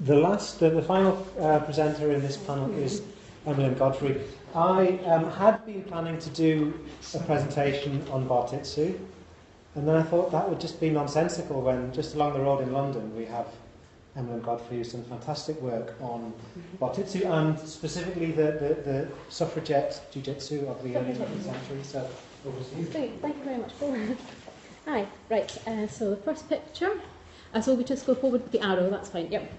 The final presenter in this panel is Emelyne Godfrey. I had been planning to do a presentation on Bartitsu, and then I thought that would just be nonsensical when just along the road in London we have Emelyne Godfrey who's done fantastic work on Bartitsu and specifically the Suffragette jujitsu of the early 19th century. So over to you. Thank you very much, Paul. Hi, right, so the first picture. So we just go forward with the arrow, that's fine, yep.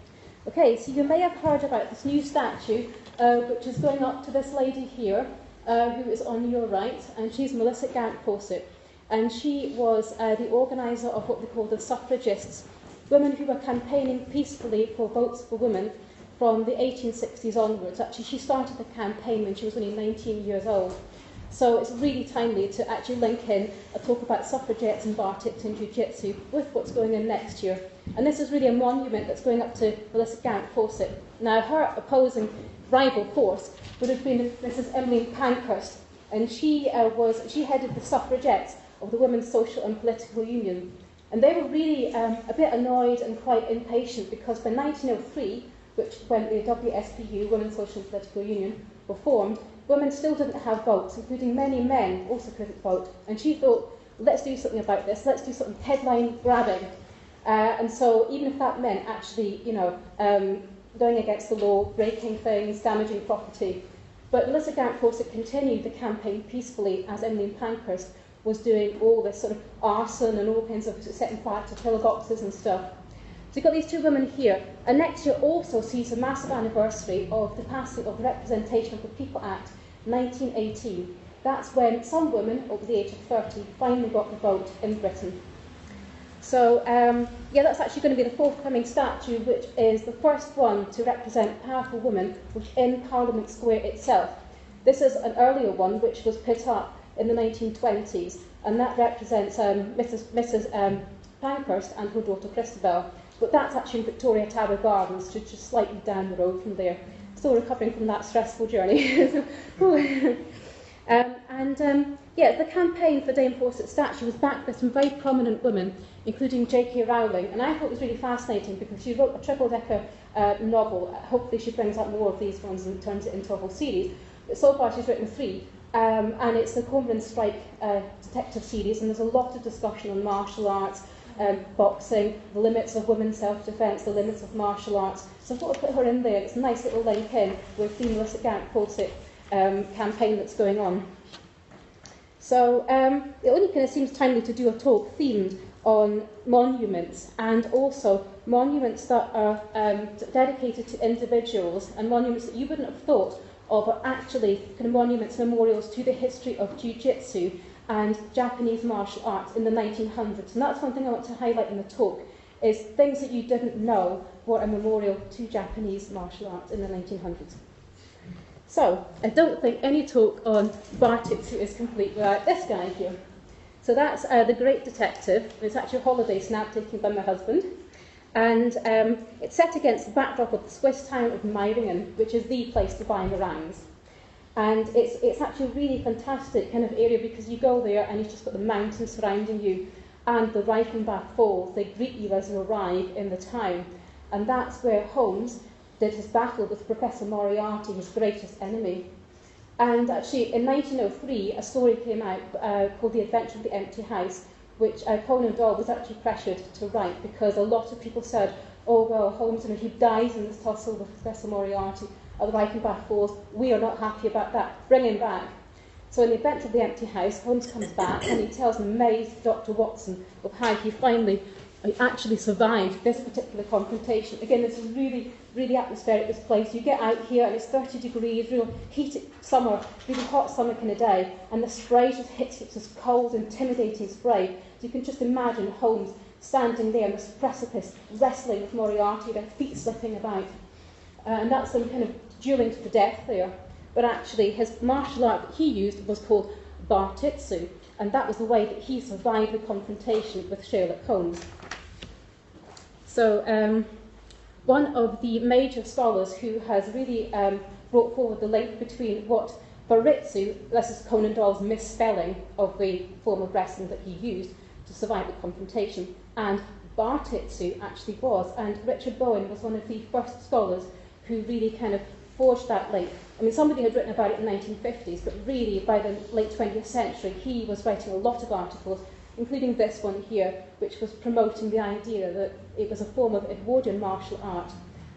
Okay, so you may have heard about this new statue, which is going up to this lady here, who is on your right, and she's Melissa Gant-Fawcett. And she was the organiser of what they call the Suffragists, women who were campaigning peacefully for votes for women from the 1860s onwards. Actually, she started the campaign when she was only 19 years old. So it's really timely to actually link in a talk about suffragettes and Bartitsu and jiu-jitsu with what's going on next year. And this is really a monument that's going up to Melissa Gant-Fawcett. Now, her opposing rival force would have been Mrs. Emmeline Pankhurst, and she headed the Suffragettes of the Women's Social and Political Union. And they were really a bit annoyed and quite impatient because by 1903, when the WSPU, Women's Social and Political Union, were formed, women still didn't have votes, including many men also couldn't vote. And she thought, let's do something about this, let's do something headline grabbing. And so even if that meant actually, going against the law, breaking things, damaging property. But Melissa Gant-Fawcett continued the campaign peacefully as Emmeline Pankhurst was doing all this sort of arson and all kinds of setting fire to pillboxes and stuff. So you've got these two women here, and next year also sees a massive anniversary of the passing of the Representation of the People Act, 1918. That's when some women over the age of 30 finally got the vote in Britain. So, that's actually going to be the forthcoming statue, which is the first one to represent powerful women within Parliament Square itself. This is an earlier one, which was put up in the 1920s, and that represents Mrs. Pankhurst and her daughter Christabel. But that's actually in Victoria Tower Gardens, just slightly down the road from there. Still recovering from that stressful journey. The campaign for Dame Fawcett's statue was backed by some very prominent women, including J.K. Rowling. And I thought it was really fascinating because she wrote a triple-decker novel. Hopefully she brings out more of these ones and turns it into a whole series. But so far she's written 3. And it's the Cormoran Strike detective series, and there's a lot of discussion on martial arts, boxing, the limits of women's self-defence, the limits of martial arts. So I thought I'd put her in there. It's a nice little link in with the Melissa Gant-Fawcett campaign that's going on. So it only kind of seems timely to do a talk themed on monuments, and also monuments that are dedicated to individuals, and monuments that you wouldn't have thought of are actually kind of monuments, memorials to the history of jiu-jitsu and Japanese martial arts in the 1900s. And that's one thing I want to highlight in the talk, is things that you didn't know were a memorial to Japanese martial arts in the 1900s. So, I don't think any talk on Bartitsu is complete without this guy here. So that's The Great Detective. It's actually a holiday snap taken by my husband. And it's set against the backdrop of the Swiss town of Meiringen, which is the place to buy meringues. And it's actually a really fantastic kind of area because you go there and you've just got the mountains surrounding you and the Reichenbach Falls. They greet you as you arrive in the town. And that's where Holmes did his battle with Professor Moriarty, his greatest enemy. And actually, in 1903, a story came out called The Adventure of the Empty House, which Conan Doyle was actually pressured to write because a lot of people said, oh, well, Holmes, he dies in this tussle with Professor Moriarty at the Reichenbach Falls. We are not happy about that. Bring him back. So in The Adventure of the Empty House, Holmes comes back and he tells an amazed Dr. Watson of how he finally actually survived this particular confrontation. Again, this is really, really atmospheric, this place. You get out here and it's 30 degrees, real heated summer, really hot summer kind of day, and the spray just hits you, it's this cold, intimidating spray. So you can just imagine Holmes standing there on this precipice, wrestling with Moriarty, their feet slipping about. And that's them kind of dueling to the death there. But actually, his martial art that he used was called Bartitsu, and that was the way that he survived the confrontation with Sherlock Holmes. So one of the major scholars who has really brought forward the link between what Baritsu, this is Conan Doyle's misspelling of the form of wrestling that he used to survive the confrontation, and Bartitsu actually was, and Richard Bowen was one of the first scholars who really kind of forged that link. I mean, somebody had written about it in the 1950s, but really by the late 20th century, he was writing a lot of articles, including this one here, which was promoting the idea that it was a form of Edwardian martial art.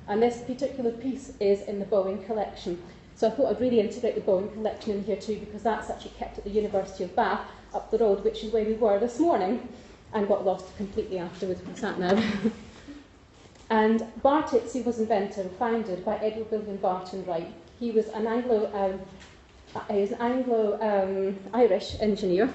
And this particular piece is in the Bowen collection. So I thought I'd really integrate the Bowen collection in here too, because that's actually kept at the University of Bath, up the road, which is where we were this morning, and got lost completely afterwards with sat nav. And Bartitsu was invented and founded by Edward William Barton Wright. He was an Anglo-Irish engineer,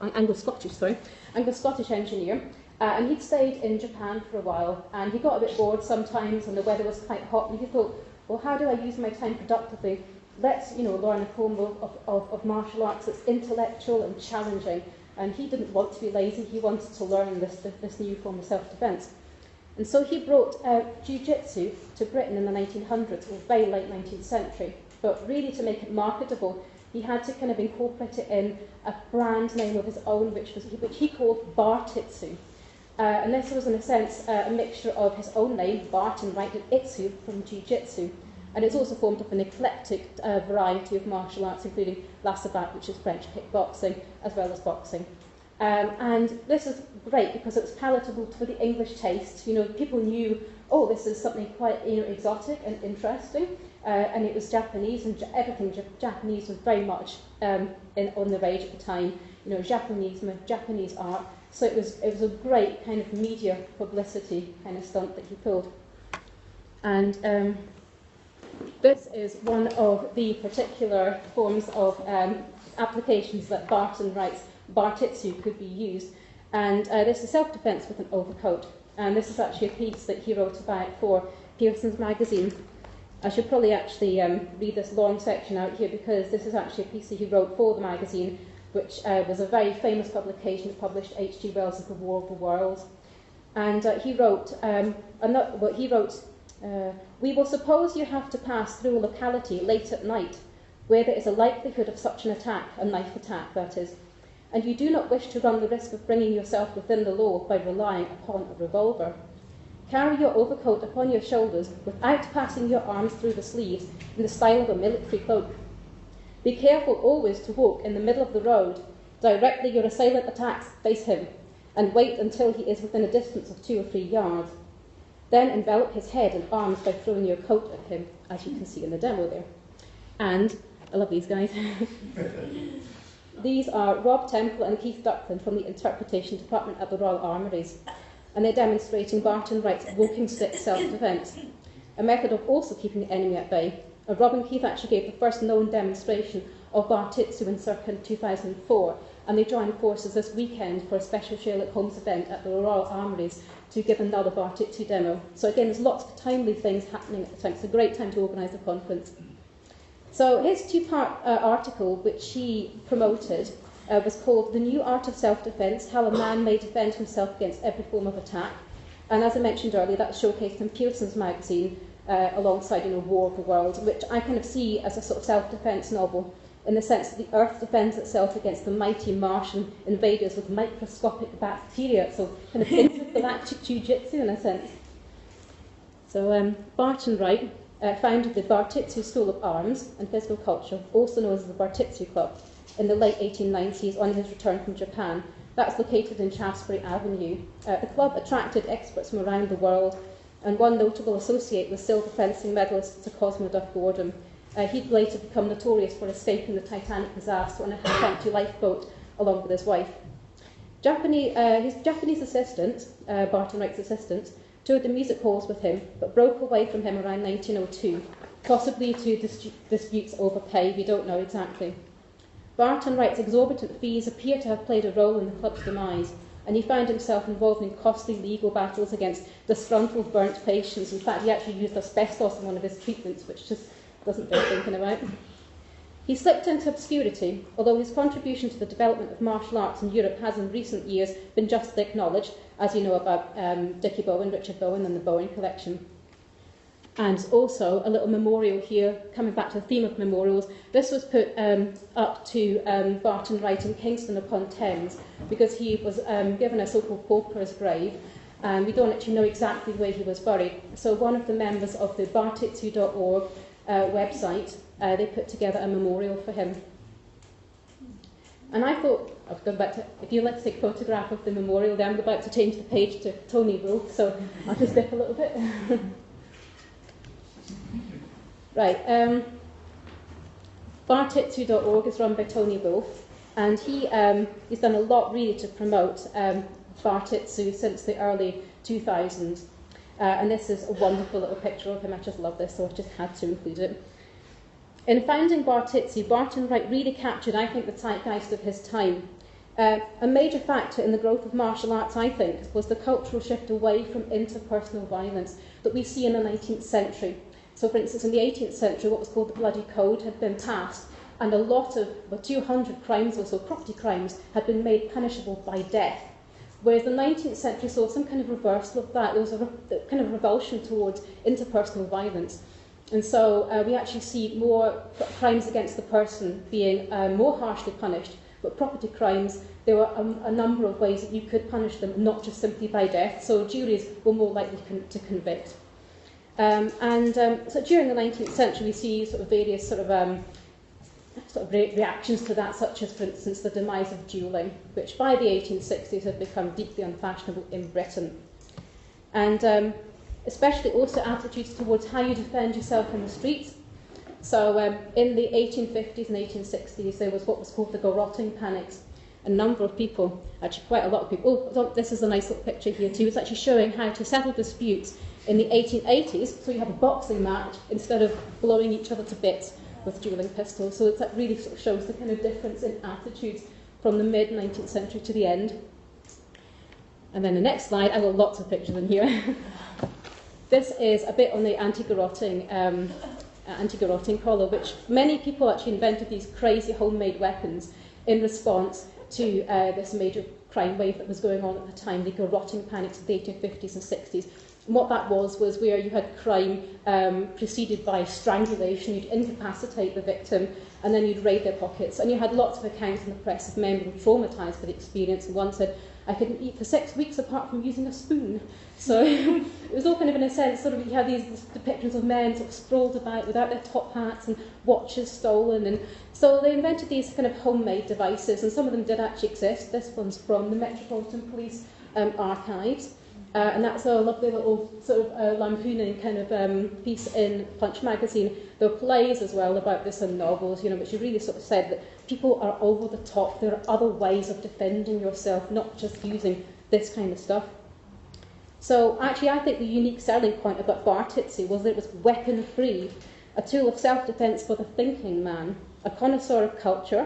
Anglo-Scottish engineer, and he'd stayed in Japan for a while, and he got a bit bored sometimes, and the weather was quite hot, and he thought, well, how do I use my time productively? Let's, learn a form of martial arts that's intellectual and challenging. And he didn't want to be lazy, he wanted to learn this new form of self-defense. And so he brought jujitsu to Britain in the 1900s, or very late 19th century. But really, to make it marketable, he had to kind of incorporate it in a brand name of his own, which he called Bartitsu. And this was, in a sense, a mixture of his own name, Barton Wright, and Itsu from jujitsu. And it's also formed of an eclectic variety of martial arts, including la savate, which is French kickboxing, as well as boxing. And this is great because it was palatable for the English taste. People knew, oh, this is something quite exotic and interesting. And it was Japanese, and everything Japanese was very much on the rage at the time. Japanese art. So it was a great kind of media publicity kind of stunt that he pulled. And this is one of the particular forms of applications that Barton Wright's Bartitsu could be used. And this is self-defense with an overcoat. And this is actually a piece that he wrote about for Pearson's magazine. I should probably actually read this long section out here, because this is actually a piece that he wrote for the magazine, which was a very famous publication that published H.G. Wells' The War of the Worlds. And he wrote, we will suppose you have to pass through a locality late at night, where there is a likelihood of such an attack, a knife attack, that is, and you do not wish to run the risk of bringing yourself within the law by relying upon a revolver. Carry your overcoat upon your shoulders without passing your arms through the sleeves in the style of a military cloak. Be careful always to walk in the middle of the road. Directly your assailant attacks, face him, and wait until he is within a distance of 2 or 3 yards. Then envelop his head and arms by throwing your coat at him, as you can see in the demo there. And, I love these guys. These are Rob Temple and Keith Duckland from the Interpretation Department at the Royal Armouries, and they're demonstrating Barton Wright's walking stick self-defence, a method of also keeping the enemy at bay. Rob and Keith actually gave the first known demonstration of Bartitsu in circa 2004, and they joined forces this weekend for a special Sherlock Holmes event at the Royal Armouries to give another Bartitsu demo. So again, there's lots of timely things happening at the time. It's a great time to organise a conference. So his 2-part article, which he promoted, was called The New Art of Self-Defence, How a Man May Defend Himself Against Every Form of Attack. And as I mentioned earlier, that's showcased in Pearson's magazine alongside War of the World, which I kind of see as a sort of self-defence novel, in the sense that the Earth defends itself against the mighty Martian invaders with microscopic bacteria, so kind of intergalactic jujitsu in a sense. So Barton Wright founded the Bartitsu School of Arms and Physical Culture, also known as the Bartitsu Club, in the late 1890s on his return from Japan. That's located in Shaftesbury Avenue. The club attracted experts from around the world, and one notable associate was silver fencing medalist Sir Cosmo Duff Gordon. He'd later become notorious for escaping the Titanic disaster on a half-empty lifeboat along with his wife. His Japanese assistant, Barton Wright's assistant, toured the music halls with him, but broke away from him around 1902, possibly to disputes over pay, we don't know exactly. Barton Wright's exorbitant fees appear to have played a role in the club's demise, and he found himself involved in costly legal battles against disgruntled burnt patients. In fact, he actually used asbestos in one of his treatments, which just doesn't bear thinking about. He slipped into obscurity, although his contribution to the development of martial arts in Europe has in recent years been justly acknowledged, as you know about Dickie Bowen, Richard Bowen, and the Bowen collection. And also a little memorial here, coming back to the theme of memorials. This was put up to Barton Wright in Kingston upon Thames, because he was given a so-called pauper's grave, and we don't actually know exactly where he was buried. So one of the members of the bartitsu.org website, they put together a memorial for him. And I thought, I've gone back to, if you like to take a photograph of the memorial, then I'm about to change the page to Tony Wolfe, so I'll just dip a little bit. Right, bartitsu.org is run by Tony Wolfe, and he's done a lot really to promote bartitsu since the early 2000s. And this is a wonderful little picture of him. I just love this, so I just had to include it. In founding Bartitsu, Barton Wright really captured, I think, the zeitgeist of his time. A major factor in the growth of martial arts, I think, was the cultural shift away from interpersonal violence that we see in the 19th century. So, for instance, in the 18th century, what was called the Bloody Code had been passed, and a lot of, about 200 crimes or so, property crimes, had been made punishable by death. Whereas the 19th century saw some kind of reversal of that. There was a kind of revulsion towards interpersonal violence. And so we actually see more crimes against the person being more harshly punished, but property crimes, there were a number of ways that you could punish them, not just simply by death. So juries were more likely to convict. So during the 19th century, we see sort of various reactions to that, such as, for instance, the demise of duelling, which by the 1860s had become deeply unfashionable in Britain. And especially also attitudes towards how you defend yourself in the streets. So in the 1850s and 1860s, there was what was called the garroting panics. A number of people, actually quite a lot of people, this is a nice little picture here too, it's actually showing how to settle disputes in the 1880s, so you have a boxing match instead of blowing each other to bits with dueling pistols. So that really sort of shows the kind of difference in attitudes from the mid-19th century to the end. And then the next slide, I've got lots of pictures in here. This is a bit on the anti-garroting collar, which many people actually invented these crazy homemade weapons in response to this major crime wave that was going on at the time, the garroting panics of the 1850s and 60s. And what that was where you had crime preceded by strangulation, you'd incapacitate the victim, and then you'd raid their pockets. And you had lots of accounts in the press of men being traumatised by the experience, and one said, I couldn't eat for 6 weeks apart from using a spoon. So it was all kind of, in a sense, sort of, you had these depictions of men sort of sprawled about without their top hats and watches stolen. And so they invented these kind of homemade devices, and some of them did actually exist. This one's from the Metropolitan Police archives. And that's a lovely little sort of lampooning kind of piece in Punch magazine. There were plays as well about this and novels, you know, which really sort of said that people are over the top. There are other ways of defending yourself, not just using this kind of stuff. So actually, I think the unique selling point about Bartitsu was that it was weapon-free, a tool of self-defence for the thinking man, a connoisseur of culture.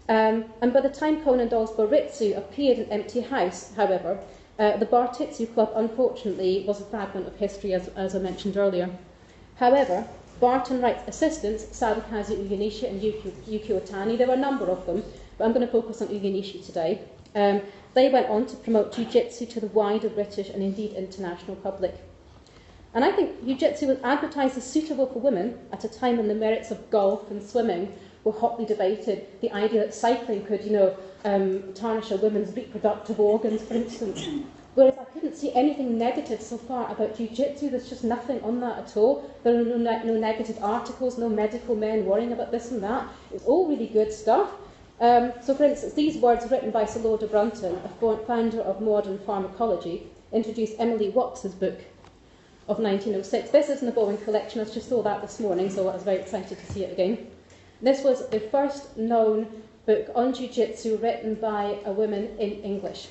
And by the time Conan Doyle's Baritsu appeared in Empty House, however, the Bartitsu Club, unfortunately, was a fragment of history, as I mentioned earlier. However, Barton Wright's assistants, Sadakazu Ugenishi and Yuki Otani, there were a number of them, but I'm going to focus on Ugenishi today. They went on to promote jujitsu to the wider British and indeed international public. And I think jujitsu was advertised as suitable for women at a time when the merits of golf and swimming were hotly debated. The idea that cycling could, tarnish a woman's reproductive organs, for instance. Whereas I couldn't see anything negative so far about jiu-jitsu. There's just nothing on that at all. There are no negative articles, no medical men worrying about this and that. It's all really good stuff. So, for instance, these words written by Sir Lord de Brunton, a founder of modern pharmacology, introduced Emily Watts's book of 1906. This is in the Bowen collection. I just saw that this morning, so I was very excited to see it again. This was the first known book on jiu-jitsu written by a woman in English,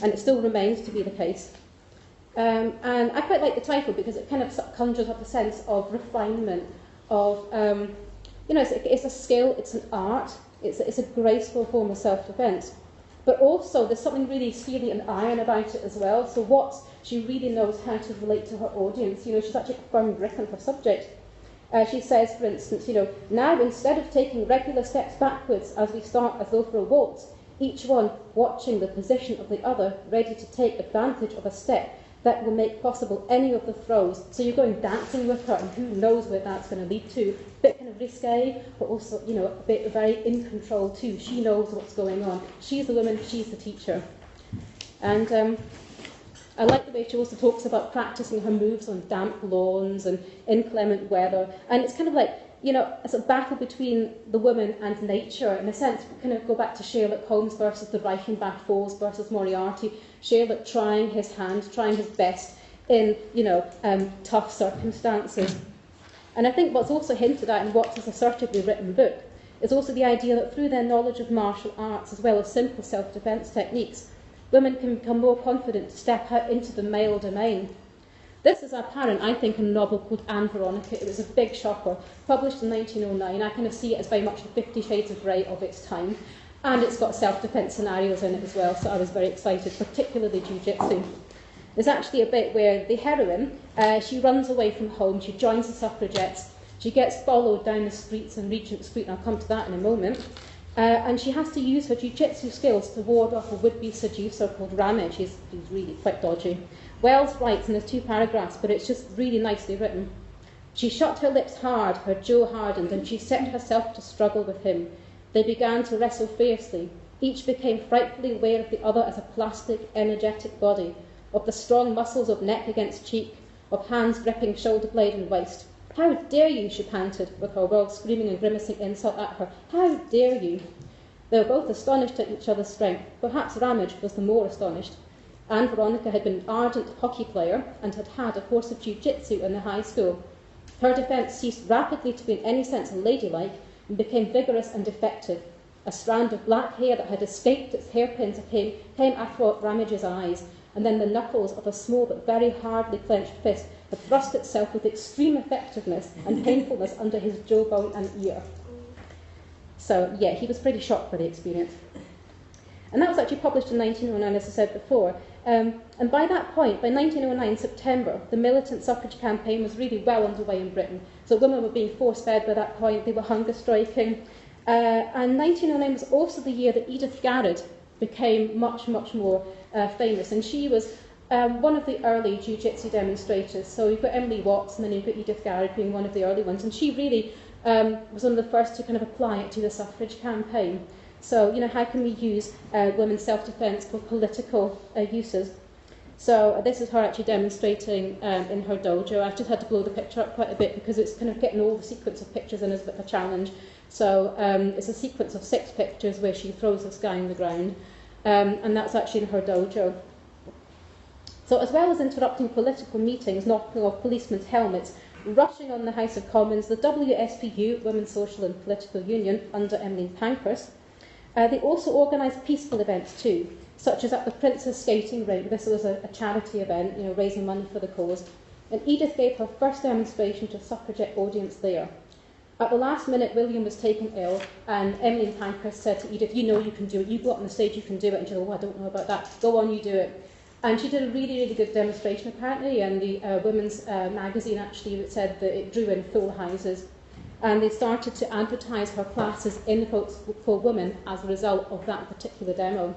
and it still remains to be the case. And I quite like the title because it kind of conjures up a sense of refinement, of, it's a skill, it's an art, it's a graceful form of self-defence. But also there's something really steely and iron about it as well. So Watts, she really knows how to relate to her audience. She's actually a firm grip on her subject. She says, for instance, now instead of taking regular steps backwards as we start as though for a waltz, each one watching the position of the other, ready to take advantage of a step that will make possible any of the throws. So you're going dancing with her, and who knows where that's going to lead to. A bit kind of risque, but also, a bit very in control too. She knows what's going on. She's the woman, she's the teacher. And I like the way she also talks about practicing her moves on damp lawns and inclement weather. And it's kind of like, you know, it's a battle between the woman and nature. In a sense, we kind of go back to Sherlock Holmes versus the Reichenbach Falls versus Moriarty. Sherlock trying his hand, trying his best in, you know, tough circumstances. And I think what's also hinted at in Watts' assertively written book is also the idea that through their knowledge of martial arts, as well as simple self-defence techniques, women can become more confident to step out into the male domain. This is apparent, I think, in a novel called Anne Veronica. It was a big shocker, published in 1909. I kind of see it as very much the 50 Shades of Grey of its time. And it's got self-defence scenarios in it as well, so I was very excited, particularly jujitsu. There's actually a bit where the heroine, she runs away from home, she joins the Suffragettes, she gets followed down the streets on Regent Street, and I'll come to that in a moment, and she has to use her jujitsu skills to ward off a would-be seducer called Ramage. He's really quite dodgy. Wells writes, and there's 2 paragraphs, but it's just really nicely written. She shut her lips hard, her jaw hardened, and she set herself to struggle with him. They began to wrestle fiercely. Each became frightfully aware of the other as a plastic, energetic body, of the strong muscles of neck against cheek, of hands gripping shoulder blade and waist. "How dare you," she panted, with her world screaming and grimacing insult at her. "How dare you?" They were both astonished at each other's strength. Perhaps Ramage was the more astonished. Anne Veronica had been an ardent hockey player and had had a course of jiu-jitsu in the high school. Her defence ceased rapidly to be in any sense ladylike and became vigorous and effective. A strand of black hair that had escaped its hairpins came athwart Ramage's eyes, and then the knuckles of a small but very hardly clenched fist had thrust itself with extreme effectiveness and painfulness under his jawbone and ear. So, yeah, he was pretty shocked by the experience. And that was actually published in 1909, as I said before. And by that point, by 1909 September, the militant suffrage campaign was really well underway in Britain. So women were being force-fed by that point, they were hunger striking. And 1909 was also the year that Edith Garrett became much, much more famous. And she was one of the early jiu-jitsu demonstrators. So you've got Emily Watts, and then you've got Edith Garrett being one of the early ones. And she really was one of the first to kind of apply it to the suffrage campaign. So, you know, how can we use women's self-defence for political uses? So this is her actually demonstrating in her dojo. I've just had to blow the picture up quite a bit because it's kind of getting all the sequence of pictures in as a bit of a challenge. So it's a sequence of 6 pictures where she throws this guy on the ground. And that's actually in her dojo. So as well as interrupting political meetings, knocking off policemen's helmets, rushing on the House of Commons, the WSPU, Women's Social and Political Union, under Emmeline Pankhurst, they also organised peaceful events too, such as at the Princess Skating Rink. This was a charity event, you know, raising money for the cause. And Edith gave her first demonstration to a suffragette audience there. At the last minute, William was taken ill, and Emmeline Pankhurst said to Edith, "You know you can do it. You go up on the stage, you can do it." And she said, "Oh, I don't know about that. Go on, you do it." And she did a really, really good demonstration, apparently, and the women's magazine actually said that it drew in full houses. And they started to advertise her classes in quotes for women as a result of that particular demo.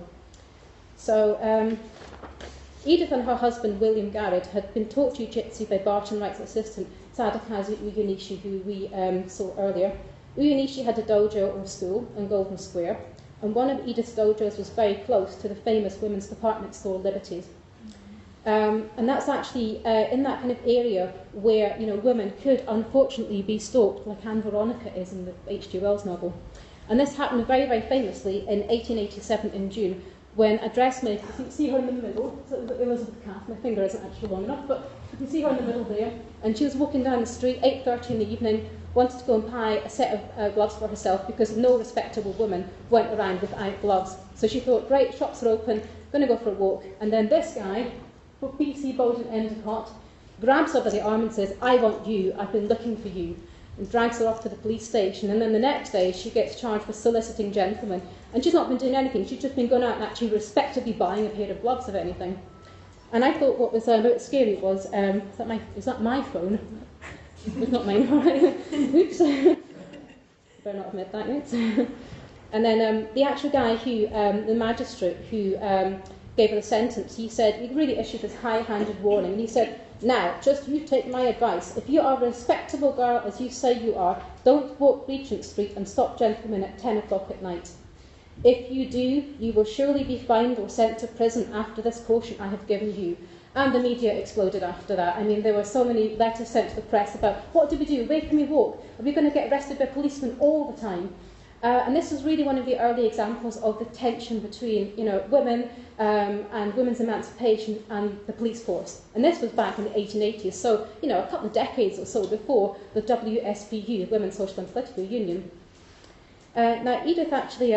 So Edith and her husband, William Garrett, had been taught jiu-jitsu by Barton Wright's assistant, Sadakazu Uyunishi, who we saw earlier. Uyunishi had a dojo or school in Golden Square, and one of Edith's dojos was very close to the famous women's department store Liberty's. And that's actually in that kind of area where, you know, women could unfortunately be stalked, like Anne Veronica is in the H.G. Wells novel. And this happened very, very famously in 1887 in June, when a dressmaker, you can see her in the middle, so Elizabeth Cass, my finger isn't actually long enough, but you can see her in the middle there, and she was walking down the street, 8:30 in the evening, wanted to go and buy a set of gloves for herself because no respectable woman went around without gloves. So she thought, great, shops are open, going to go for a walk. And then this guy, B.C. Bowden Endicott, grabs her by the arm and says, "I want you, I've been looking for you," and drags her off to the police station. And then the next day she gets charged with soliciting gentlemen. And she's not been doing anything, she's just been going out and actually respectably buying a pair of gloves, if anything. And I thought what was a bit scary was, is that my phone? It's not mine, alright. Oops. Better not admit that yet. And then the actual guy who, the magistrate who gave her the sentence, he said, he really issued this high-handed warning, and he said, "Now, just you take my advice. If you are a respectable girl, as you say you are, don't walk Regent Street and stop gentlemen at 10 o'clock at night. If you do, you will surely be fined or sent to prison after this caution I have given you. And the media exploded after that. I mean, there were so many letters sent to the press about, what do we do? Where can we walk? Are we going to get arrested by policemen all the time? And this was really one of the early examples of the tension between, women and women's emancipation and the police force. And this was back in the 1880s, so, a couple of decades or so before the WSPU, Women's Social and Political Union. Now, Edith actually,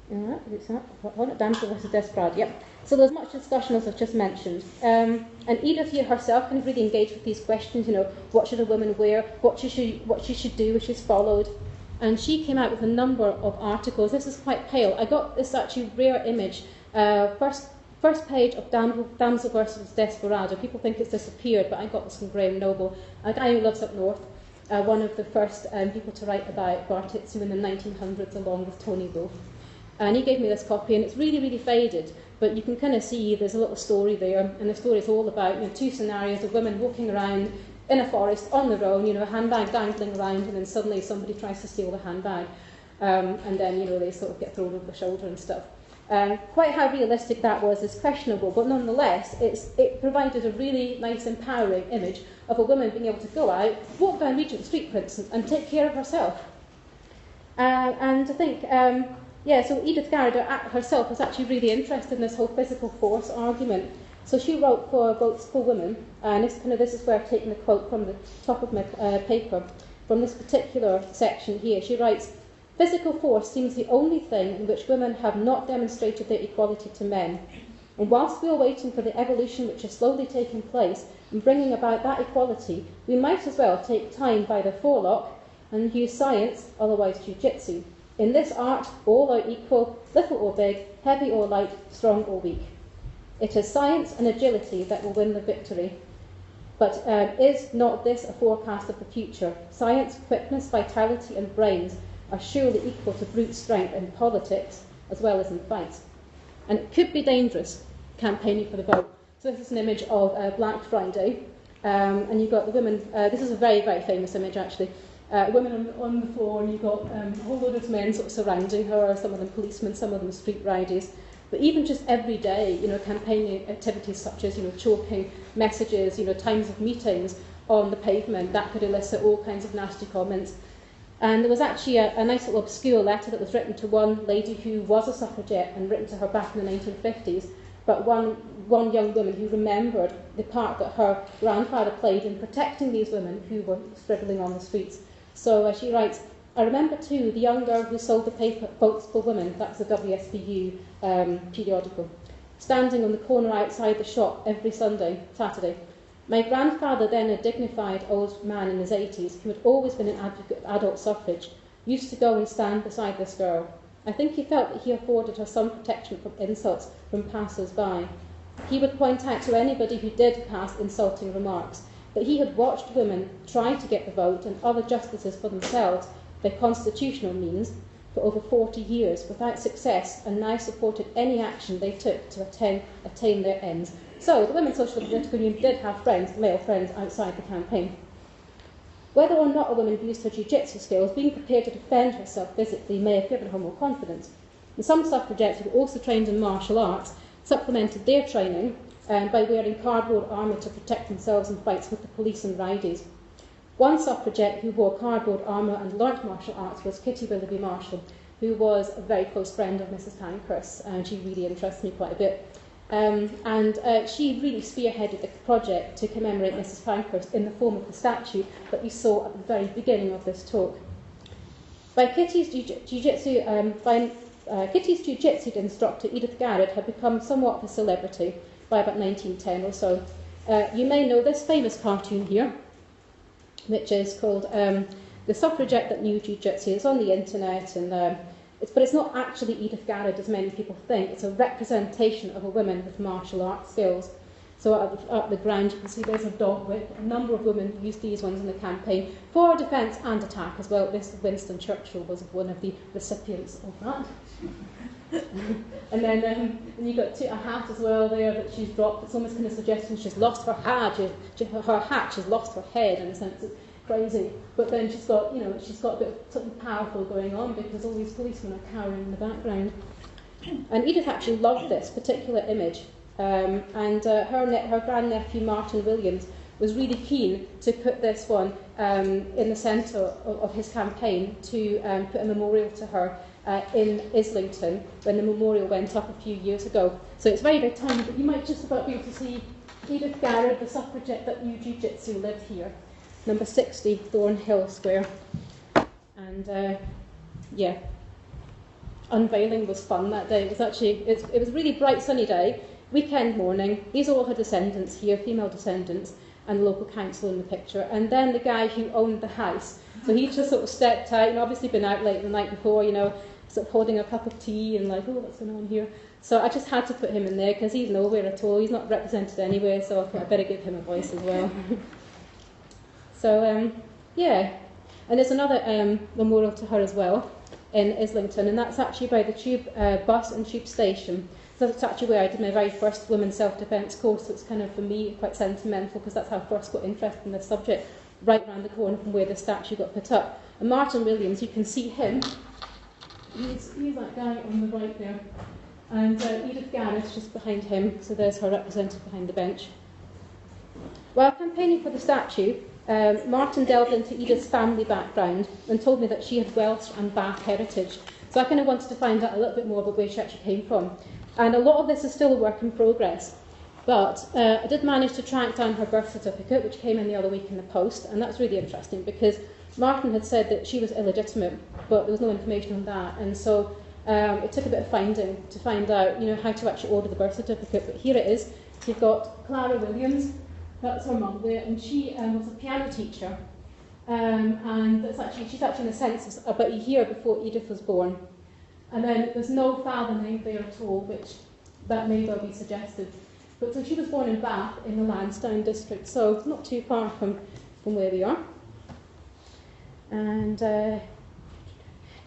Damsel versus Desperado, yep. So there's much discussion, as I've just mentioned. And Edith here herself kind of really engaged with these questions, what should a woman wear, what she should do if she's followed. And she came out with a number of articles. This is quite pale. I got this actually rare image. First page of Damsel versus Desperado. People think it's disappeared, but I got this from Graham Noble, a guy who lives up north, one of the first people to write about Bartitsu in the 1900s, along with Tony Wolfe. And he gave me this copy, and it's really, really faded. But you can kind of see there's a little story there, and the story is all about two scenarios of women walking around in a forest on their own, a handbag dangling around, and then suddenly somebody tries to steal the handbag, and then they sort of get thrown over the shoulder and stuff. Quite how realistic that was is questionable, but nonetheless, it provided a really nice, empowering image of a woman being able to go out, walk down Regent Street, for instance, and take care of herself. And I think. So Edith Garrett herself was actually really interested in this whole physical force argument. So she wrote for Votes for Women, and this is where I've taken the quote from the top of my paper, from this particular section here. She writes, "Physical force seems the only thing in which women have not demonstrated their equality to men. And whilst we are waiting for the evolution which is slowly taking place in bringing about that equality, we might as well take time by the forelock and use science, otherwise jujitsu. In this art, all are equal, little or big, heavy or light, strong or weak. It is science and agility that will win the victory. But is not this a forecast of the future? Science, quickness, vitality and brains are surely equal to brute strength in politics as well as in fights. And it could be dangerous campaigning for the vote." So this is an image of Black Friday. And you've got the women, this is a very, very famous image actually. Women on the floor, and you've got a whole load of men sort of surrounding her, some of them policemen, some of them street riders. But even just every day, campaigning activities such as, chalking messages, times of meetings on the pavement, that could elicit all kinds of nasty comments. And there was actually a nice little obscure letter that was written to one lady who was a suffragette and written to her back in the 1950s, but one young woman who remembered the part that her grandfather played in protecting these women who were struggling on the streets. So she writes, "I remember too the young girl who sold the paper Votes for Women," that's the WSPU periodical, "standing on the corner outside the shop every Saturday. My grandfather, then a dignified old man in his 80s, who had always been an advocate of adult suffrage, used to go and stand beside this girl. I think he felt that he afforded her some protection from insults from passers-by. He would point out to anybody who did cast insulting remarks that he had watched women try to get the vote and other justices for themselves by constitutional means for over 40 years without success, and now supported any action they took to attain their ends." So the Women's Social and Political Union did have friends, male friends, outside the campaign. Whether or not a woman used her jiu-jitsu skills, being prepared to defend herself physically may have given her more confidence. And some suffragettes who were also trained in martial arts supplemented their training by wearing cardboard armour to protect themselves in fights with the police and riders. One suffragette who wore cardboard armour and learnt martial arts was Kitty Willoughby Marshall, who was a very close friend of Mrs Pankhurst, and she really interests me quite a bit. She really spearheaded the project to commemorate Mrs Pankhurst in the form of the statue that we saw at the very beginning of this talk. By Kitty's jiu-jitsu instructor, Edith Garrett, had become somewhat of a celebrity by about 1910 or so. You may know this famous cartoon here, which is called The Suffragette That Knew Jiu-Jitsu. It's on the internet, but it's not actually Edith Garrett, as many people think. It's a representation of a woman with martial arts skills. So at the ground, you can see there's a dog whip. A number of women used these ones in the campaign for defence and attack as well. Winston Churchill was one of the recipients of that. And then you've got a hat as well there that she's dropped. It's almost kind of suggesting she's lost her hat. She's lost her head in a sense. It's crazy. But then she's got a bit of something powerful going on because all these policemen are cowering in the background. And Edith actually loved this particular image. Her grandnephew Martin Williams was really keen to put this one in the centre of his campaign to put a memorial to her in Islington when the memorial went up a few years ago. So it's very, very tiny, but you might just about be able to see Edith Garrett, the suffragette that Newt Jiu-Jitsu lived here, number 60, Thornhill Square. And yeah, unveiling was fun that day. It was actually, it was a really bright sunny day, weekend morning. These are all her descendants here, female descendants, and the local council in the picture. And then the guy who owned the house. So he just sort of stepped out, and obviously been out late the night before, you know, sort of holding a cup of tea and like, oh, what's going on here? So I just had to put him in there because he's nowhere at all. He's not represented anywhere, so I thought I'd better give him a voice as well. So, yeah. And there's another memorial to her as well in Islington, and that's actually by the tube bus and tube station. So that's actually where I did my very first women's self-defence course, so it's kind of, for me, quite sentimental because that's how I first got interested in this subject, right round the corner from where the statue got put up. And Martin Williams, you can see him, he's that guy on the right there. And Edith Garrett's just behind him, so there's her represented behind the bench. While campaigning for the statue, Martin delved into Edith's family background and told me that she had Welsh and Bath heritage. So I kind of wanted to find out a little bit more about where she actually came from. And a lot of this is still a work in progress. But I did manage to track down her birth certificate, which came in the other week in the post, and that's really interesting because Martin had said that she was illegitimate, but there was no information on that. And so it took a bit of finding to find out, you know, how to actually order the birth certificate. But here it is. You've got Clara Williams, that's her mum there, and she was a piano teacher. And she's actually in the census about a year before Edith was born. And then there's no father name there at all, which that may well be suggested. But so she was born in Bath in the Lansdowne district, so not too far from where we are. And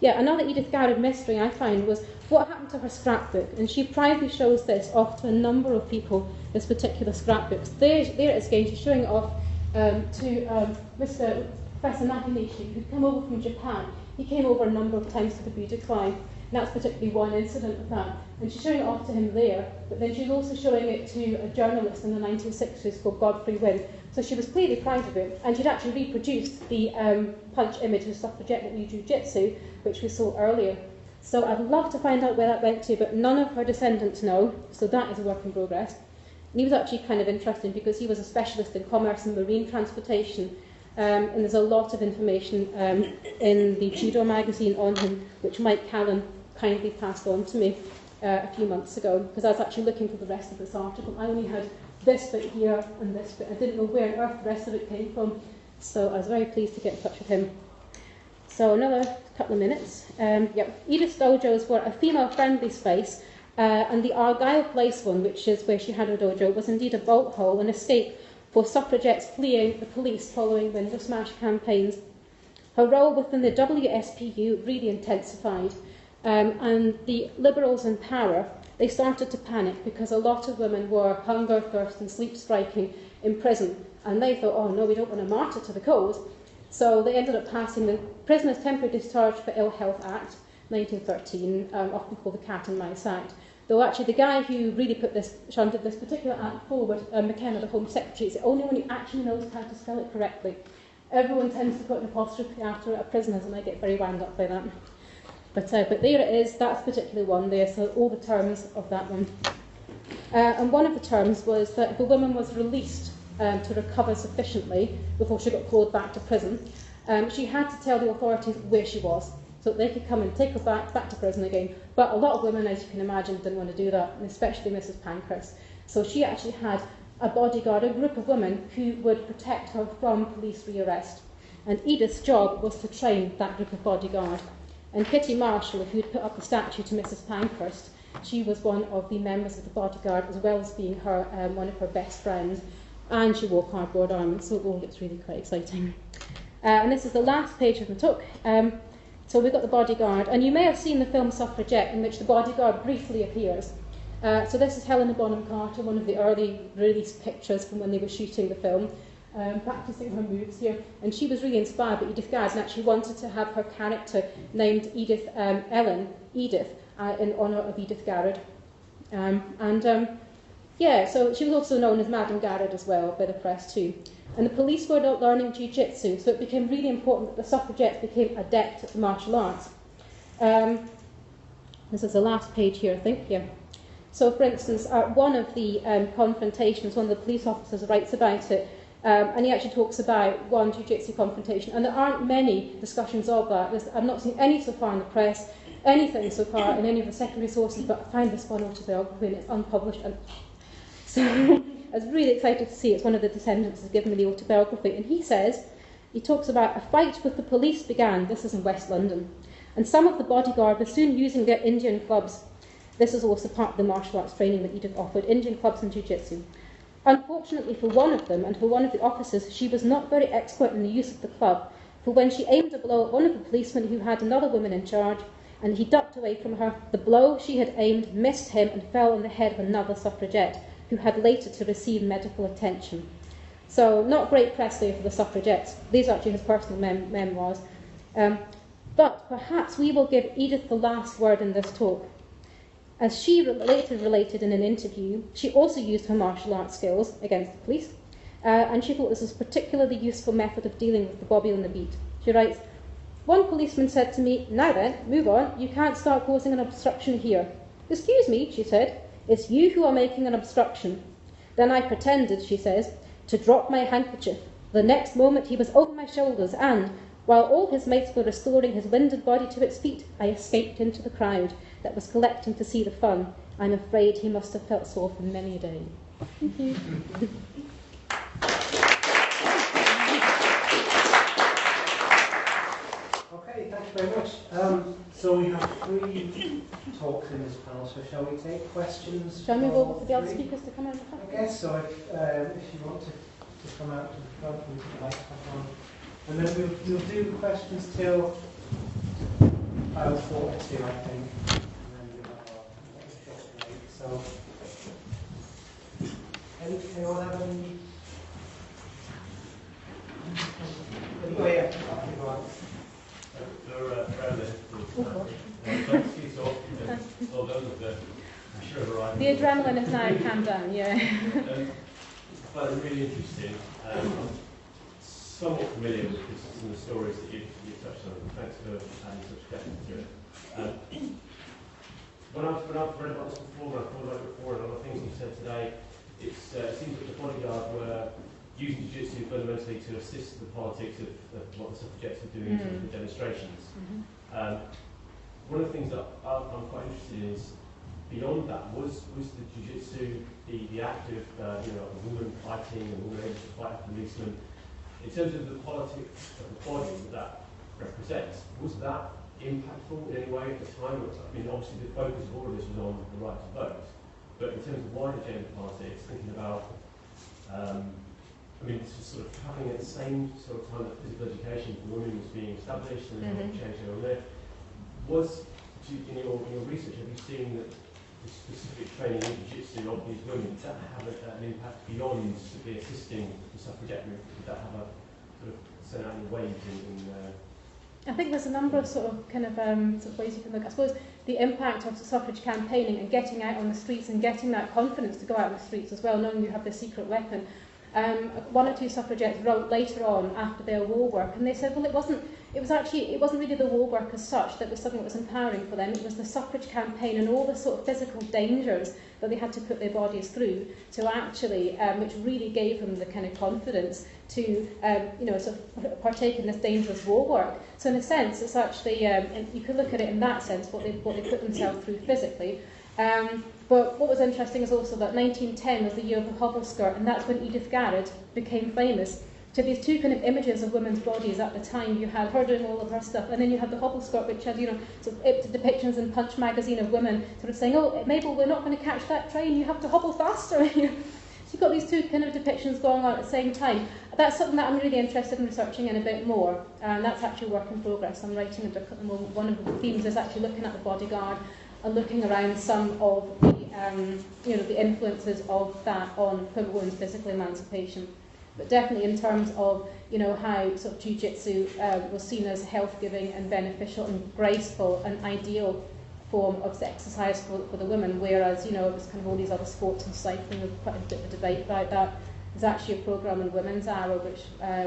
yeah, another Edith Garrett mystery I found was what happened to her scrapbook. And she proudly shows this off to a number of people, this particular scrapbook. There it is again, she's showing it off to Mr. Professor Mathematician, who'd come over from Japan. He came over a number of times to the Budokline. And that's particularly one incident of that. And she's showing it off to him there, but then she's also showing it to a journalist in the 1960s called Godfrey Wynne. So she was clearly proud of it, and she'd actually reproduced the punch image of Suffragette that used jiu-jitsu, which we saw earlier. So I'd love to find out where that went to, but none of her descendants know, so that is a work in progress. And he was actually kind of interesting because he was a specialist in commerce and marine transportation, and there's a lot of information in the Tudor magazine on him, which Mike Callan kindly passed on to me a few months ago, because I was actually looking for the rest of this article. I only had this bit here and this bit. I didn't know where on earth the rest of it came from, so I was very pleased to get in touch with him. So another couple of minutes. Edith's dojos were a female-friendly space, and the Argyle Place one, which is where she had her dojo, was indeed a bolt hole, an escape for suffragettes fleeing the police following Windsor Smash campaigns. Her role within the WSPU really intensified. And the Liberals in power, they started to panic because a lot of women were hunger, thirst and sleep striking in prison. And they thought, oh no, we don't want to martyr to the cause. So they ended up passing the Prisoners' Temporary Discharge for Ill Health Act, 1913, often called the Cat and Mouse Act. Though actually the guy who really shunted this particular act forward, McKenna, the Home Secretary, is the only one who actually knows how to spell it correctly. Everyone tends to put an apostrophe after it at prisoners, and I get very wound up by that. But there it is, that's the particular one there, so all the terms of that one. And one of the terms was that if a woman was released to recover sufficiently before she got called back to prison, she had to tell the authorities where she was, so that they could come and take her back to prison again. But a lot of women, as you can imagine, didn't want to do that, and especially Mrs. Pankhurst. So she actually had a bodyguard, a group of women who would protect her from police rearrest. And Edith's job was to train that group of bodyguard. And Kitty Marshall, who'd put up the statue to Mrs. Pankhurst, she was one of the members of the bodyguard, as well as being her one of her best friends. And she wore cardboard armour, so it all gets really quite exciting. And this is the last page of the talk. So we've got the bodyguard, and you may have seen the film Suffragette, in which the bodyguard briefly appears. So this is Helena Bonham Carter, one of the early released pictures from when they were shooting the film. Practicing her moves here, and she was really inspired by Edith Garrett and actually wanted to have her character named Edith Ellen, Edith, in honour of Edith Garrett. Yeah, so she was also known as Madame Garrett as well by the press too. And the police were learning jujitsu, so it became really important that the suffragettes became adept at the martial arts. This is the last page here, I think, yeah. So, for instance, one of the confrontations, one of the police officers writes about it, and he actually talks about one jiu-jitsu confrontation, and there aren't many discussions of that. I've not seen any so far in the press, anything so far in any of the secondary sources, but I found this one autobiography and it's unpublished. And so I was really excited to see it. It's one of the descendants has given me the autobiography, and he talks about a fight with the police began, this is in West London, and some of the bodyguard were soon using their Indian clubs. This is also part of the martial arts training that Edith offered, Indian clubs and jiu-jitsu. Unfortunately for one of them, and for one of the officers, she was not very expert in the use of the club, for when she aimed a blow at one of the policemen who had another woman in charge, and he ducked away from her, the blow she had aimed missed him and fell on the head of another suffragette, who had later to receive medical attention. So, not great press there for the suffragettes. These are actually his personal memoirs. But perhaps we will give Edith the last word in this talk. As she later related in an interview, she also used her martial arts skills against the police, and she thought this was a particularly useful method of dealing with the bobby on the beat. She writes, "One policeman said to me, 'Now then, move on, you can't start causing an obstruction here.' 'Excuse me,' she said, 'it's you who are making an obstruction.' Then I pretended," she says, "to drop my handkerchief. The next moment he was over my shoulders, and, while all his mates were restoring his winded body to its feet, I escaped into the crowd that was collecting to see the fun. I'm afraid he must have felt sore for many a day." Thank you. Okay, thanks very much. So we have 3 talks in this panel, so shall we take questions? Shall we move over for the other speakers to come in? I guess so, if you want to come out to the front and put the light back on. And then we'll do questions till 5:42, I think. And then we'll have a short break. So, anyone have any? Oh, yeah. Go on. The adrenaline has now calmed down, yeah. But really interesting. I'm somewhat familiar with some of the stories that you've touched on. Thanks for adding such depth to it. When I've read about this before, when I've thought about it before, and other things you said today, it seems that the bodyguard were using jiu-jitsu fundamentally to assist the politics of what the suffragettes were doing in terms of the demonstrations. One of the things that I'm quite interested in is, beyond that, was the jiu-jitsu the act of a woman fighting, a woman able to fight a policeman, in terms of the politics of the body that represents, was that impactful in any way at the time? I mean, obviously the focus of all of this was on the right to vote, but in terms of wider gender politics, thinking about this was sort of happening at the same sort of time that physical education for women was being established and changing on there. In your research, have you seen that the specific training in jiu-jitsu of these women, did that have an impact beyond simply assisting the suffragette movement? Did that have a sort of send out any waves in I think there's a number of sort of ways you can look. I suppose the impact of the suffrage campaigning and getting out on the streets and getting that confidence to go out on the streets as well, knowing you have this secret weapon. 1 or 2 suffragettes wrote later on after their war work, and they said, well, it wasn't really the war work as such that was something that was empowering for them. It was the suffrage campaign and all the sort of physical dangers that they had to put their bodies through to actually, which really gave them the kind of confidence to, sort of partake in this dangerous war work. So in a sense, it's actually, you could look at it in that sense, what they put themselves through physically. But what was interesting is also that 1910 was the year of the hobble skirt, and that's when Edith Garrett became famous. So these 2 kind of images of women's bodies at the time, you had her doing all of her stuff, and then you had the hobble skirt, which had, sort of depictions in Punch magazine of women sort of saying, "Oh, Mabel, we're not going to catch that train, you have to hobble faster." So you've got these 2 kind of depictions going on at the same time. That's something that I'm really interested in researching in a bit more, and that's actually a work in progress. I'm writing a book at the moment. One of the themes is actually looking at the bodyguard and looking around some of the influences of that on women's physical emancipation. But definitely in terms of how sort of jiu-jitsu was seen as health-giving and beneficial and graceful and ideal form of exercise for the women, whereas, you know, it was kind of all these other sports and cycling, with quite a bit of debate about that. There's actually a programme on Women's Hour which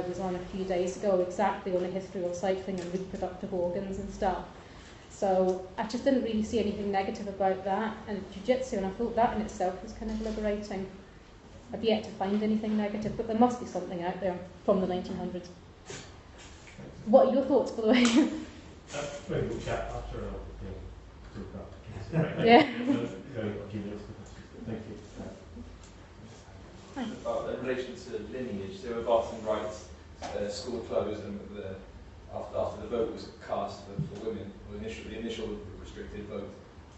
was on a few days ago, exactly on the history of cycling and reproductive organs and stuff. So I just didn't really see anything negative about that, and jiu-jitsu, and I thought that in itself was kind of liberating. I've yet to find anything negative, but there must be something out there from the 1900s. What are your thoughts, by the way? Maybe we'll chat after Yeah. Thank you. In relation to lineage, there were Barton Wright's school closed, and after the vote was cast for women, or the initial restricted vote.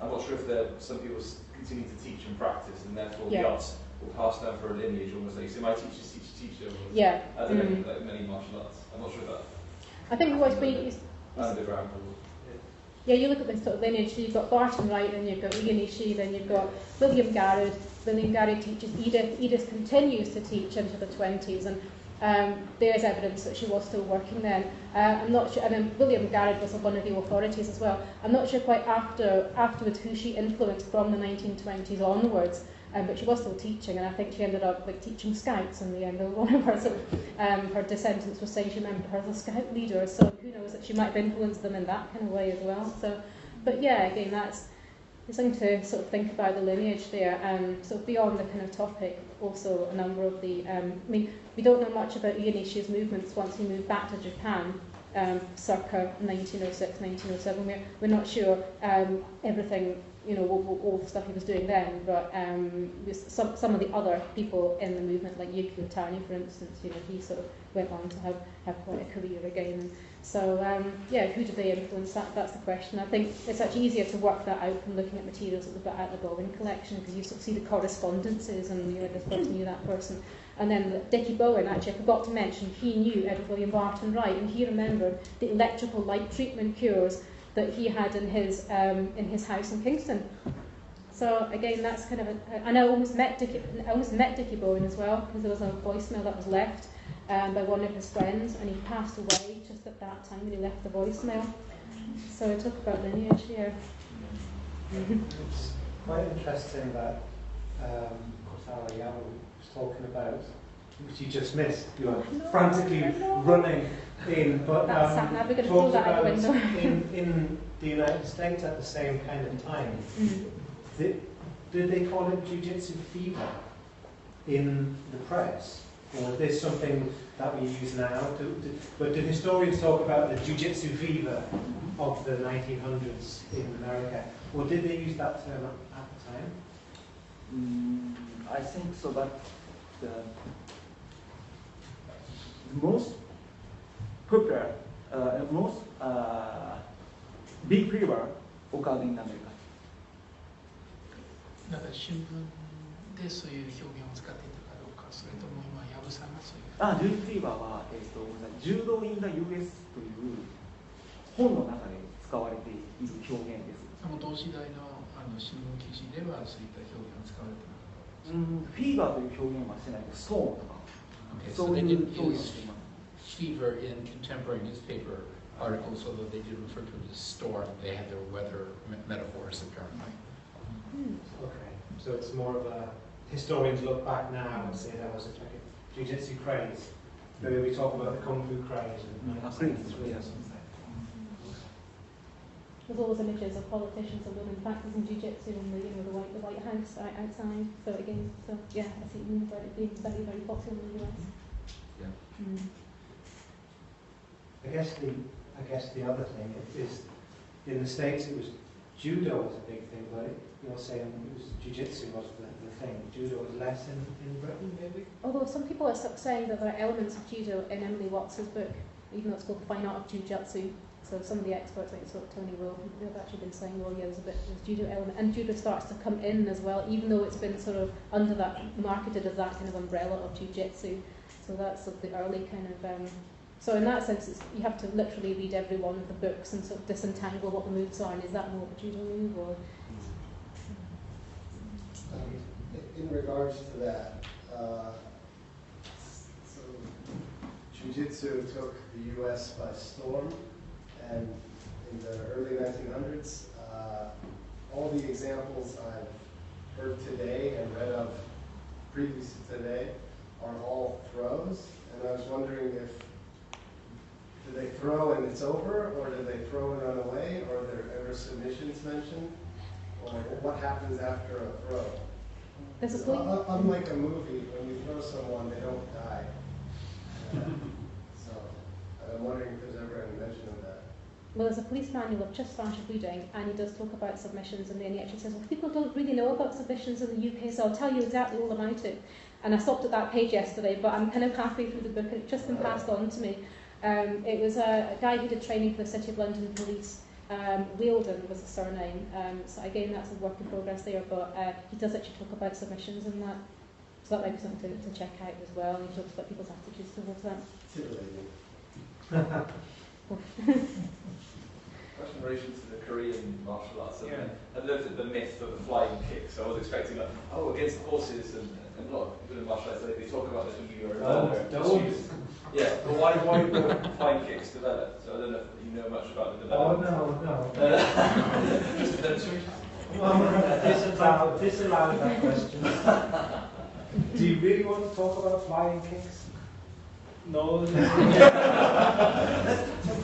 I'm not sure if some people continue to teach and practice, and therefore the arts will pass down for a lineage, almost like, so my teachers teach over. Yeah. As like many martial arts. I'm not sure if that. I think what's been underground. Yeah, you look at this sort of lineage, so you've got Barton Wright, then you've got Ian Ishii, then you've got William Garrod. William Garrod teaches Edith. Edith continues to teach into the 20s, and there's evidence that she was still working then. I'm not sure, and then William Garrod was one of the authorities as well. I'm not sure quite afterwards who she influenced from the 1920s onwards, but she was still teaching, and I think she ended up like teaching scouts in the end. One of her sort of, her descendants was saying she remembered her as a scout leader, so who knows that she might have influenced them in that kind of way as well. So, but yeah, again, it's something to sort of think about the lineage there. So beyond the kind of topic, also a number of the, I mean, we don't know much about Ian Ishii's movements once he moved back to Japan, circa 1906, 1907. We're not sure everything, you know, all the stuff he was doing then, but some of the other people in the movement, like Yukio Tani, for instance, you know, he sort of went on to have quite a career again. And so, yeah, who did they influence? That's the question. I think it's actually easier to work that out from looking at materials that we've got out of the Bowen collection, because you sort of see the correspondences, and you know, this person knew that person. And then Dickie Bowen, actually, I forgot to mention, he knew Edward William Barton Wright, and he remembered the electrical light treatment cures that he had in his house in Kingston. So again, that's kind of and I almost met Dickie Bowen as well, because there was a voicemail that was left by one of his friends, and he passed away just at that time when he left the voicemail. So I talk about lineage here. It's quite interesting that Kotaro Yama was talking about, which you just missed. You were frantically running in, but talked about in the United States at the same kind of time. Did they call it jiu-jitsu fever in the press? Or is this something that we use now? But did historians talk about the jiu-jitsu fever of the 1900s in America? Or did they use that term at the time? I think so, but the most popular, most big fever occurred in America. だから新聞でそういう表現を使っていたかどうか、それとも今藪さんがそういう。ジュリフィーバーは、柔道イン・ザ・ US という本の中で使われている表現です。同時代の新聞記事ではそういった表現を使われてなかった。フィーバーという表現はしてないけど、ストーンとか。Okay, so they didn't use fever in contemporary newspaper articles, although they did refer to it as storm. They had their weather metaphors apparently. Okay, so it's more of a historians look back now and say there was a jiu-jitsu craze. Maybe we talk about the kung fu craze. There's always images of politicians and women practicing jiu-jitsu in the White House outside. So again, so yeah, I see it means that it being very, very popular in the US. Yeah. I guess the other thing is, in the States it was judo was a big thing, but you're saying it was jiu-jitsu was the thing. Judo was less in Britain, maybe? Although some people are saying that there are elements of judo in Emily Watts's book, even though it's called The Fine Art of Jiu-Jitsu. So some of the experts, like sort of Tony Will, they've actually been saying, well, yeah, there's judo element, and judo starts to come in as well, even though it's been sort of under that, marketed as that kind of umbrella of jiu-jitsu. So that's sort of the early kind of. So in that sense, you have to literally read every one of the books and sort of disentangle what the moves are, and is that more of a judo move or? In regards to that, so jiu-jitsu took the U.S. by storm, and in the early 1900s, all the examples I've heard today and read of previous to today are all throws, and I was wondering if do they throw and it's over, or do they throw and run away, or are there ever submissions mentioned, or what happens after a throw? Unlike a movie, when you throw someone, they don't die. So I'm wondering if there's ever any mention of that. Well, there's a police manual I've just started reading, and he does talk about submissions, and then he actually says, well, people don't really know about submissions in the UK, so I'll tell you exactly all about it. And I stopped at that page yesterday, but I'm kind of halfway through the book, and it's just been passed on to me. It was a guy who did training for the City of London Police. Weldon was the surname. So again, that's a work in progress there, but he does actually talk about submissions and that. So that might be something to check out as well. And he talks about people's attitudes towards that. Question in relation to the Korean martial arts. I looked at the myth of the flying kick, so I was expecting like, oh, against the horses and a lot of people in martial arts, they talk about this when you were yeah, but why were flying kicks developed? So I don't know if you know much about the development. Oh, no. Just a demonstration. Disallow that question. Do you really want to talk about flying kicks? No.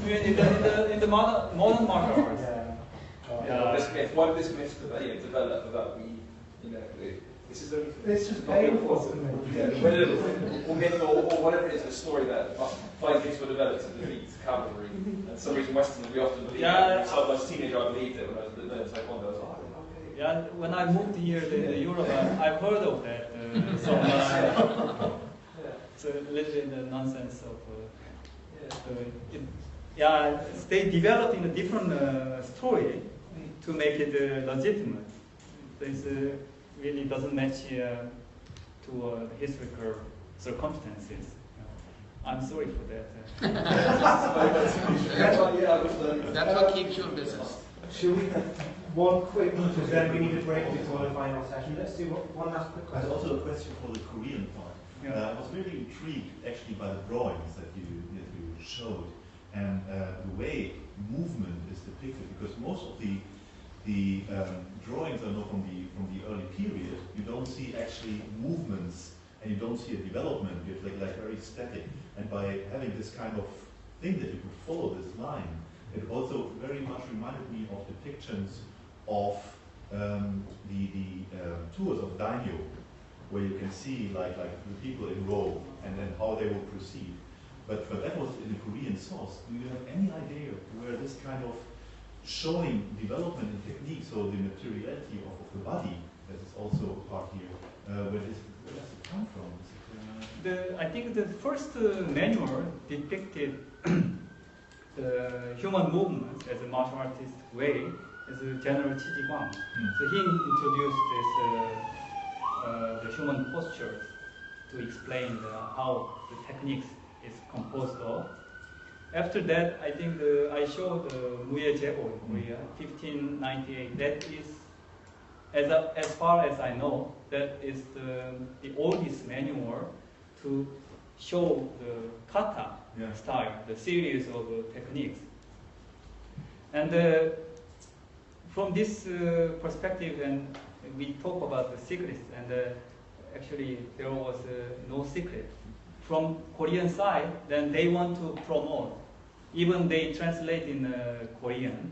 in the modern martial arts. This myth, why did this myth develop about this is only it's just painful to me. Or myth or whatever it is, the story that flying kicks were developed to defeat cavalry. And for some reason Westerners, we often believe that. So as a teenager I believed it when I was learning Taekwondo. I was like, okay. Yeah, when I moved here to Europe, I've heard of that. It's a little bit nonsense of. They developed in a different story to make it legitimate. This really doesn't match to the historical circumstances. I'm sorry for that. That's what keeps you in business. Should we one quick, because then we need a break before the final session. Let's do one last quick question. There's also a question for the Korean part. I was really intrigued actually by the drawings that you showed and the way movement is depicted, because most of the drawings are not from the early period. You don't see actually movements and you don't see a development. You're like very static. And by having this kind of thing that you could follow this line, it also very much reminded me of depictions of the tours of daimyo, where you can see like the people in row and then how they will proceed. But that was in the Korean source. Do you have any idea where this kind of showing development and technique, so the materiality of the body, that is also a part here, where does it come from? I think the first manual depicted the human movement as a martial artist way is General Chi Ji-kwang. So he introduced this the human postures to explain how the techniques is composed of. After that, I think I showed Muye Jebo in Korea, 1598. That is, as far as I know, that is the oldest manual to show the kata style, the series of techniques. And from this perspective, and we talk about the secrets, and actually there was no secret. From Korean side, then they want to promote. Even they translate in Korean,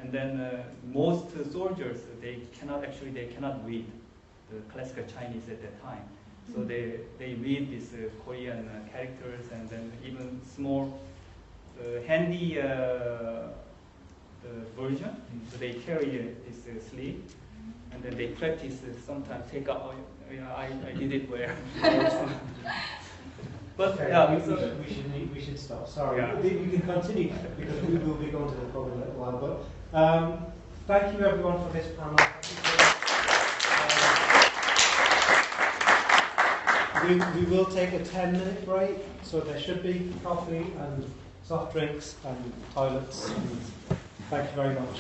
and then most soldiers they cannot read the classical Chinese at that time. So they read these Korean characters, and then even small handy version. So they carry this sleeve, and then they practice. Sometimes take out. I did it where. But okay, we should stop. Sorry, you can continue because we will be going to the pub in a little while. But thank you everyone for this panel. We will take a 10-minute break, so there should be coffee and soft drinks and toilets. And thank you very much.